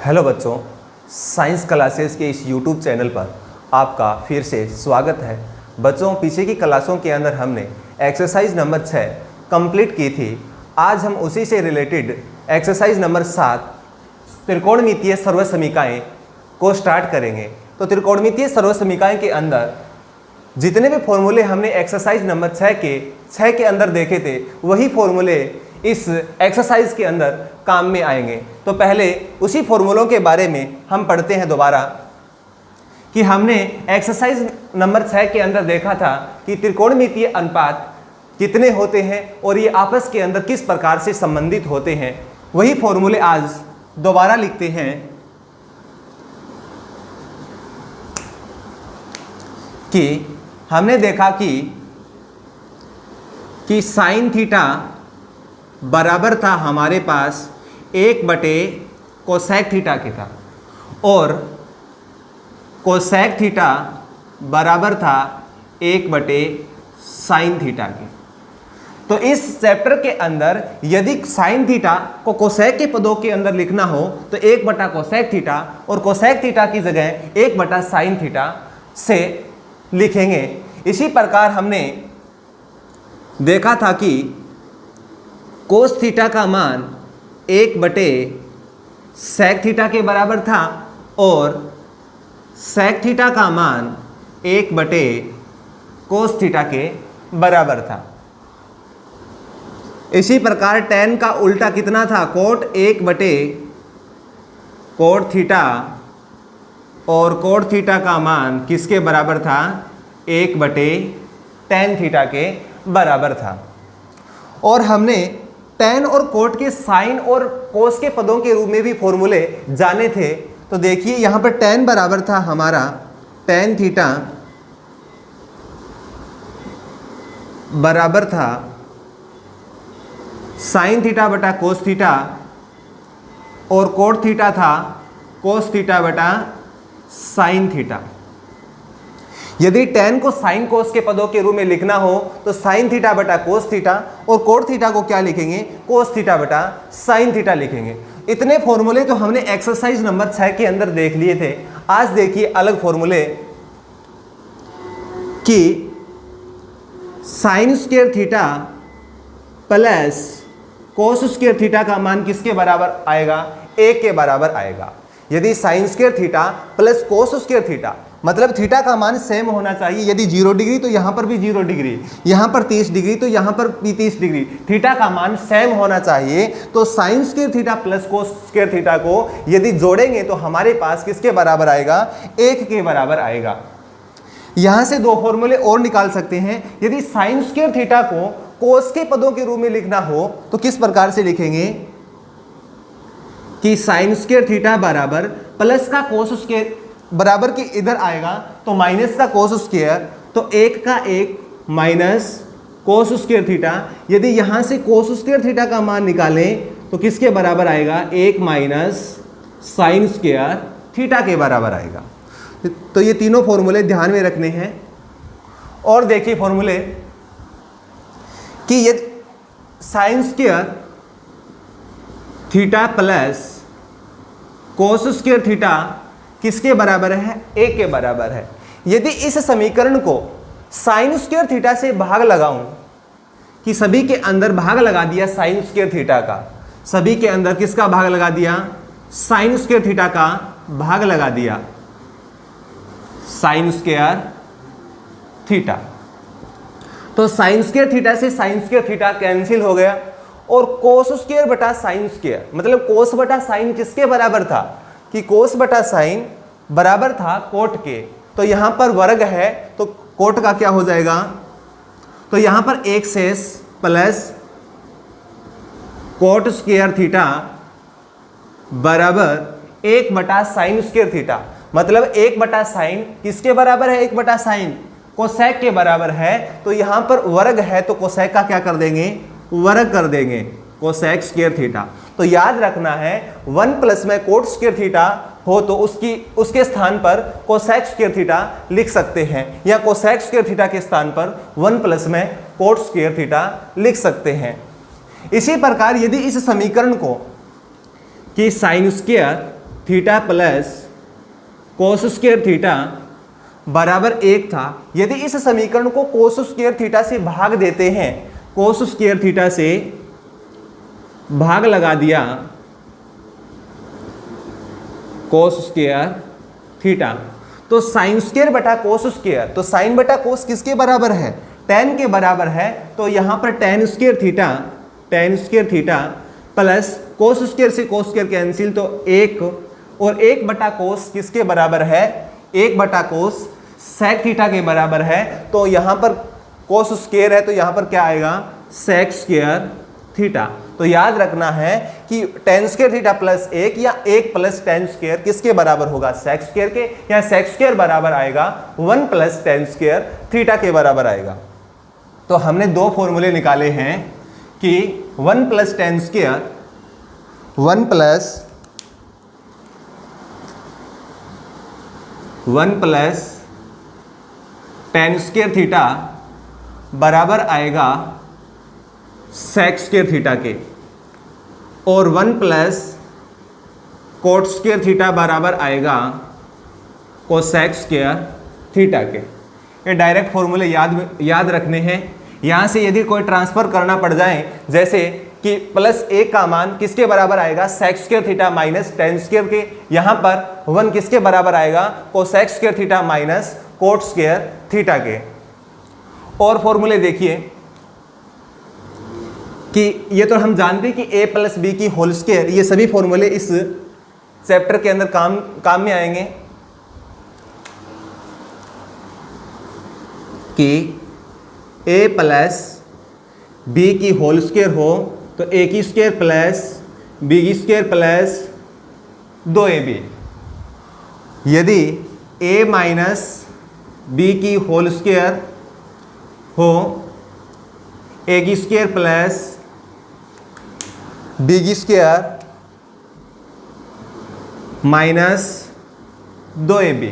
Hello बच्चों, science classes के इस यूट्यूब चैनल पर आपका फिर से स्वागत है। बच्चों, पीछे की क्लासों के अंदर हमने एक्सरसाइज नंबर 6 कंप्लीट की थी। आज हम उसी से रिलेटेड एक्सरसाइज नंबर 7 त्रिकोणमितीय सर्वसमीकाएं को स्टार्ट करेंगे। तो त्रिकोणमितीय सर्वसमीकाएं के अंदर जितने भी फॉर्मूले हमने एक्सरसाइज नंबर 6 के अंदर देखे थे, वही फॉर्मूले इस एक्सरसाइज के अंदर काम में आएंगे। तो पहले उसी फॉर्मूलों के बारे में हम पढ़ते हैं दोबारा कि हमने एक्सरसाइज नंबर 6 के अंदर देखा था कि त्रिकोणमितीय अनुपात कितने होते हैं और ये आपस के अंदर किस प्रकार से संबंधित होते हैं। वही फॉर्मूले आज दोबारा लिखते हैं कि हमने देखा कि साइन थीटा बराबर था हमारे पास 1/कोसेक थीटा के था और कोसेक थीटा बराबर था 1/साइन थीटा के। तो इस चैप्टर के अंदर यदि साइन थीटा को कोसेक के पदों के अंदर लिखना हो तो 1/कोसेक थीटा और कोसेक थीटा की जगह 1/साइन थीटा से लिखेंगे। इसी प्रकार हमने देखा था कि कोस थीटा का मान 1/सेक थीटा के बराबर था और सेक थीटा का मान 1/कोस थीटा के बराबर था। इसी प्रकार tan का उल्टा कितना था, कोट 1/कोट थीटा और कोट थीटा का मान किसके बराबर था, 1/tan थीटा के बराबर था। और हमने tan और कोट के साइन और कोस के पदों के रूप में भी फॉर्मूले जाने थे। तो देखिए यहाँ पर tan बराबर था हमारा tan थीटा बराबर था साइन थीटा बटा कोस थीटा और कोट थीटा था कोस थीटा बटा साइन थीटा। यदि tan को साइन कोस के पदों के रूप में लिखना हो तो साइन थीटा बटा कोस थीटा और कोट थीटा को क्या लिखेंगे, कोस थीटा बटा साइन थीटा लिखेंगे। इतने फॉर्मूले तो हमने एक्सरसाइज नंबर 6 के अंदर देख लिए थे। आज देखिए अलग फॉर्मूले कि sine square theta plus cos square theta का मान किसके बराबर आएगा, 1 के बराबर आएगा। यदि sine square theta plus cos square theta मतलब थीटा का मान सेम होना चाहिए। यदि 0 डिग्री तो यहाँ पर भी 0 डिग्री, यहाँ पर 30 डिग्री तो यहाँ पर भी 30 डिग्री, थीटा का मान सेम होना चाहिए। तो sine square theta plus cos square theta को यदि जोड़ेंगे तो हमारे पास किसके बराबर आएगा, 1 के बराबर आएगा। यहाँ से दो फॉर्मूले और निकाल सकते हैं। यदि साइन स्क्वायर थीटा को कोस के पदों के रूप में लिखना हो तो किस प्रकार से लिखेंगे कि साइन स्क्वायर थीटा बराबर प्लस का कोस स्क्वायर बराबर की इधर आएगा तो माइनस का कोस स्क्वायर, तो 1 का 1 माइनस कोस स्क्वायर थीटा। यदि यहाँ से कोस स्क्वायर थीटा का मान निकालें तो किसके बराबर आएगा, 1 माइनस साइन स्क्वायर थीटा के बराबर आएगा। तो ये तीनों फॉर्मूले ध्यान में रखने हैं। और देखिए फॉर्मूले कि यदि sine square theta plus cos square theta किसके बराबर है, 1 के बराबर है। यदि इस समीकरण को साइन स्क्वायर थीटा से भाग लगाऊं कि सभी के अंदर भाग लगा दिया साइन स्क्वायर थीटा का, सभी के अंदर किसका भाग लगा दिया, साइन स्क्वायर थीटा का भाग लगा दिया साइन स्क्वायर थीटा। तो साइन स्क्वायर थीटा से साइन स्क्वायर थीटा कैंसिल हो गया और कोस स्क्वायर बटा साइन स्क्वायर मतलब कोस बटा साइन किसके बराबर था कि कोस बटा साइन बराबर था कोट के। तो यहाँ पर वर्ग है तो कोट का क्या हो जाएगा, तो यहाँ पर 1 शेष प्लस कोट स्क्वायर थीटा बराबर 1/साइन स्क्वायर थीटा मतलब 1/साइन किसके बराबर है, 1/साइन कोसेक के बराबर है। तो यहाँ पर वर्ग है तो कोसेक का क्या कर देंगे, वर्ग कर देंगे कोसेक स्क्वायर थीटा। तो याद रखना है 1 प्लस में कोट स्क्वायर थीटा हो तो उसके स्थान पर कोसेक स्क्वायर थीटा लिख सकते हैं या कोसेक स्क्वायर थीटा के स्थान पर 1 प्लस में कोट स्क्वायर थीटा लिख सकते हैं। इसी प्रकार यदि इस समीकरण को कि sine square theta plus cos square theta बराबर 1 था। यदि इस समीकरण को कोस स्क्वायर थीटा से भाग देते हैं, कोस स्क्वायर थीटा से भाग लगा दिया, कोस स्क्वायर थीटा, तो साइन स्क्वायर बटा कोस स्क्वायर, तो साइन बटा कोस किसके बराबर है? tan के बराबर है। तो यहां पर tan square theta plus cos square से कोस स्क्वायर कैंसिल, तो 1 और 1 बटा कोस किसके बराबर है? 1 बटा कोस सेक थीटा के बराबर है। तो यहां पर कोस स्क्वायर है तो यहां पर क्या आएगा? Sec square theta. तो याद रखना है कि tan स्क्वायर थीटा प्लस 1 या 1 प्लस tan स्क्वायर किसके बराबर होगा? सेक स्क्वायर के। या सेक स्क्वायर बराबर आएगा 1 प्लस tan स्क्वायर थीटा के बराबर आएगा। तो हमने दो फॉर्मूले निकाले हैं कि 1 plus tan square, 1 plus tan square theta बराबर आएगा सेक स्क्वायर थीटा के, और 1 प्लस कोट स्क्वायर थीटा बराबर आएगा कोसेक स्क्वायर थीटा के। ये डायरेक्ट फॉर्मूले याद रखने हैं। यहाँ से यदि कोई ट्रांसफर करना पड़ जाए, जैसे कि प्लस 1 का मान किसके बराबर आएगा? Sec square theta minus tan square के, यहाँ पर 1 किसके बराबर आएगा? Cosec square theta minus cot square theta के। और फॉर्मूले देखिए कि ये तो हम जानते हैं कि a प्लस बी की होल स्क्वायर, ये सभी फॉर्मूले इस चैप्टर के अंदर काम में आएंगे कि a प्लस बी की होल स्क्वायर हो तो a की स्क्वायर प्लस b की स्क्वायर प्लस 2ab। यदि a माइनस बी की होल स्क्वायर हो, a की स्क्वायर प्लस b की स्क्वायर माइनस 2ab।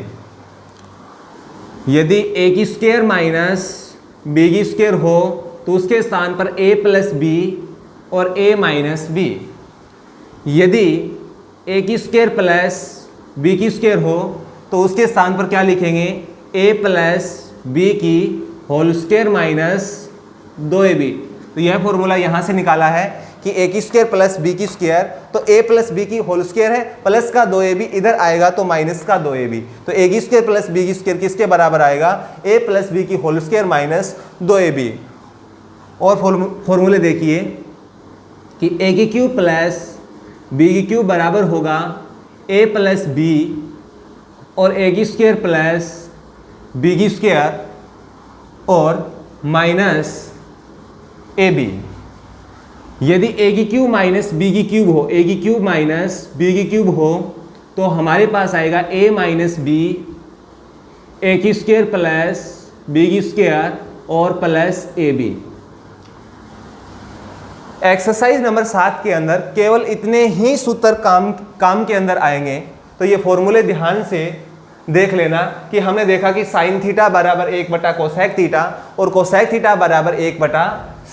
यदि a की स्क्वायर माइनस b की स्क्वायर हो तो उसके स्थान पर a प्लस बी और a माइनस बी। यदि a की स्क्वायर प्लस b की स्क्वायर हो तो उसके स्थान पर क्या लिखेंगे? a प्लस बी की होल स्क्वायर माइनस 2ab। तो यह फॉर्मूला यहाँ से निकाला है कि a की स्क्वायर प्लस b की स्क्वायर, तो a प्लस बी की होल स्क्वायर है, प्लस का 2ab इधर आएगा तो माइनस का 2ab। तो a की स्क्वायर प्लस b की स्क्वायर किसके बराबर आएगा? a प्लस बी की होल स्क्वायर माइनस 2ab। और फॉर्मूले देखिए कि a की क्यूब प्लस b की क्यूब बराबर होगा a प्लस बी और a की स्क्वायर प्लस b की स्क्वायर और माइनस ab। यदि a की क्यूब माइनस b की क्यूब हो, a की क्यूब माइनस b की क्यूब हो, तो हमारे पास आएगा a माइनस बी, a की स्क्वायर प्लस b की स्क्वायर और प्लस ab। एक्सरसाइज नंबर 7 के अंदर केवल इतने ही सूत्र काम के अंदर आएंगे। तो ये फॉर्मूले ध्यान से देख लेना कि हमने देखा कि साइन थीटा बराबर 1 बटा कोसेक थीटा और कोसेक थीटा बराबर 1 बटा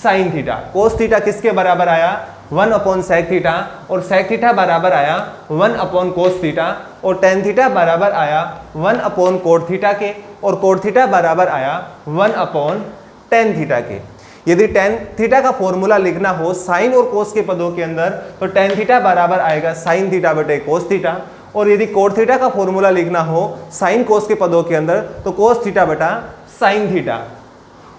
साइन थीटा। कोस थीटा किसके बराबर आया? 1 अपॉन सेक थीटा, और सेक थीटा बराबर आया 1 अपॉन कोस थीटा, और टेन थीटा बराबर आया 1 अपॉन कोट थीटा के, और कोट थीटा बराबर आया 1 अपॉन टेन थीटा के। यदि टेन थीटा का फॉर्मूला लिखना हो साइन और कोस के पदों के अंदर तो टेन थीटा बराबर आएगा साइन थीटा बटे कोस थीटा, और यदि कोट थीटा का फॉर्मूला लिखना हो साइन कोस के पदों के अंदर तो कोस थीटा बटा साइन थीटा।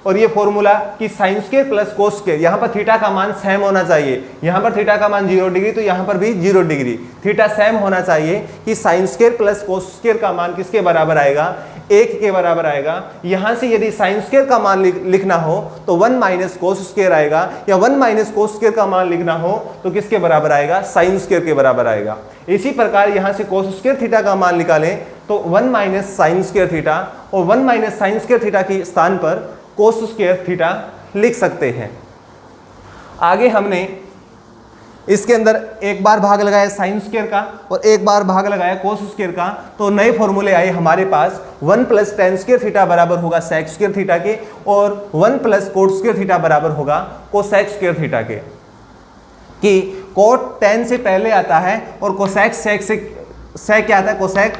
और ये फॉर्मूला कि sine square plus cos square, यहाँ पर थीटा का मान सेम होना चाहिए, यहाँ पर थीटा का मान 0 डिग्री तो यहाँ पर भी 0 डिग्री, थीटा सेम होना चाहिए कि sine square plus cos square का मान किसके बराबर आएगा? 1 के बराबर आएगा। यहाँ से यदि साइन स्क्वायर का मान लिखना हो तो 1 माइनस कोस स्क्वायर आएगा, या 1 माइनस कोस स्क्वायर का मान लिखना हो तो किसके बराबर आएगा? साइन स्क्वायर के बराबर आएगा। इसी प्रकार यहाँ से कोस स्क्वायर थीटा का मान निकालें तो 1 माइनस साइन स्क्वायर थीटा, और 1 माइनस साइन स्क्वायर थीटा के स्थान पर कोस स्क्वायर थीटा लिख सकते हैं। आगे हमने इसके अंदर एक बार भाग लगाया साइन स्क्वायर का और एक बार भाग लगाया कोस स्क्वायर का, तो नए फॉर्मूले आए हमारे पास 1 प्लस टेन स्क्वायर थीटा बराबर होगा सेक स्क्वायर थीटा के, और 1 प्लस कोट स्क्वायर थीटा बराबर होगा कोसेक स्क्वायर थीटा के। कि कोट टेन से पहले आता है और कोसेक सेक से सेक क्या आता है, कोसेक,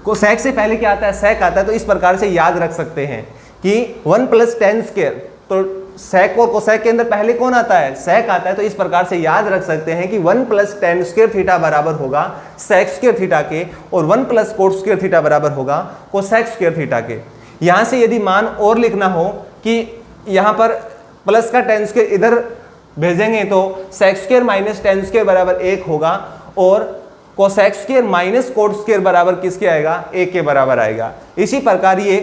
कोसेक से पहले क्या आता है, सेक आता है। तो इस प्रकार से याद रख सकते हैं कि 1 + tan², तो सेक और कोसेक के अंदर पहले कौन आता है, सेक आता है। तो इस प्रकार से याद रख सकते हैं कि 1 + tan² थीटा बराबर होगा sec² थीटा के, और 1 + cot² थीटा बराबर होगा cosec² थीटा के। यहाँ से यदि मान और लिखना हो कि यहाँ पर प्लस का tan² इधर भेजेंगे तो sec² - tan² बराबर 1 होगा, और cosec² - cot² बराबर किसके आएगा, 1 के बराबर आएगा। इसी प्रकार ये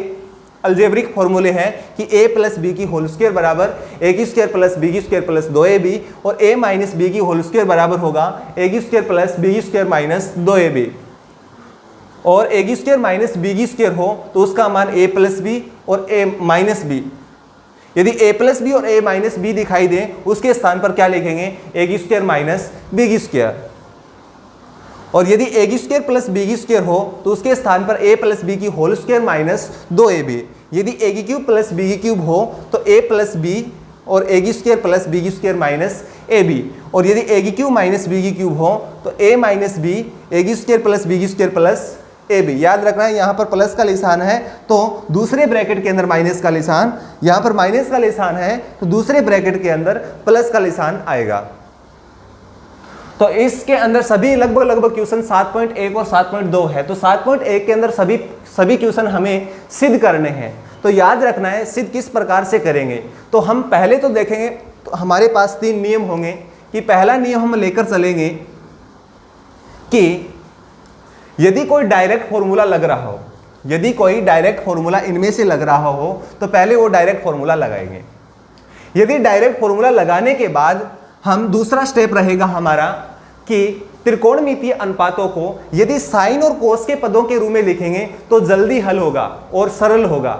अल्जेब्रिक फॉर्मूले हैं कि a + b की होल स्क्वायर बराबर a² + b² + 2ab, और a - b की होल स्क्वायर बराबर होगा a² + b² - 2ab, और a² - b² हो तो उसका मान a + b और a - b। यदि a + b और a - b दिखाई दे, उसके स्थान पर क्या लिखेंगे, a² - b², और यदि a² + b² हो तो उसके स्थान पर a + b की होल स्क्वायर - 2ab। यदि a³ + b³ हो तो a + b और a² + b² - ab, और यदि a³ - b³ हो तो a - b a² + b² + ab। याद रखना है यहाँ पर प्लस का निशान है तो दूसरे ब्रैकेट के अंदर माइनस का निशान, यहाँ पर माइनस का निशान है तो दूसरे ब्रैकेट के अंदर प्लस का निशान आएगा। तो इसके अंदर सभी लगभग क्वेश्चन 7.1 और 7.2 है। तो 7.1 के अंदर सभी क्वेश्चन हमें सिद्ध करने हैं। तो याद रखना है सिद्ध किस प्रकार से करेंगे। तो हम पहले तो देखेंगे, तो हमारे पास 3 नियम होंगे कि पहला नियम हम लेकर चलेंगे कि यदि कोई डायरेक्ट फॉर्मूला लग रहा हो, यदि कोई डायरेक्ट फॉर्मूला इनमें से लग रहा हो तो पहले वो डायरेक्ट फॉर्मूला लगाएंगे। यदि डायरेक्ट फॉर्मूला लगाने के बाद हम दूसरा स्टेप रहेगा हमारा कि त्रिकोणमितीय अनुपातों को यदि साइन और कोस के पदों के रूप में लिखेंगे तो जल्दी हल होगा और सरल होगा।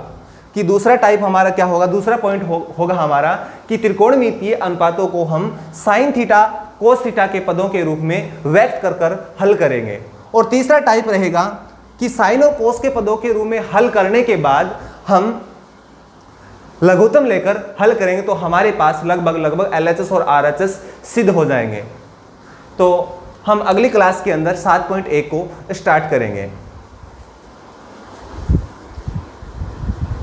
कि दूसरा टाइप हमारा क्या होगा, दूसरा पॉइंट होगा हमारा कि त्रिकोणमितीय अनुपातों को हम साइन थीटा कोस थीटा के पदों के रूप में व्यक्त कर हल करेंगे। और तीसरा टाइप रहेगा कि साइन और कोस के पदों के रूप में हल करने के बाद हम लघुत्तम लेकर हल करेंगे तो हमारे पास लगभग LHS और RHS सिद्ध हो जाएंगे। तो हम अगली क्लास के अंदर 7.1 को स्टार्ट करेंगे।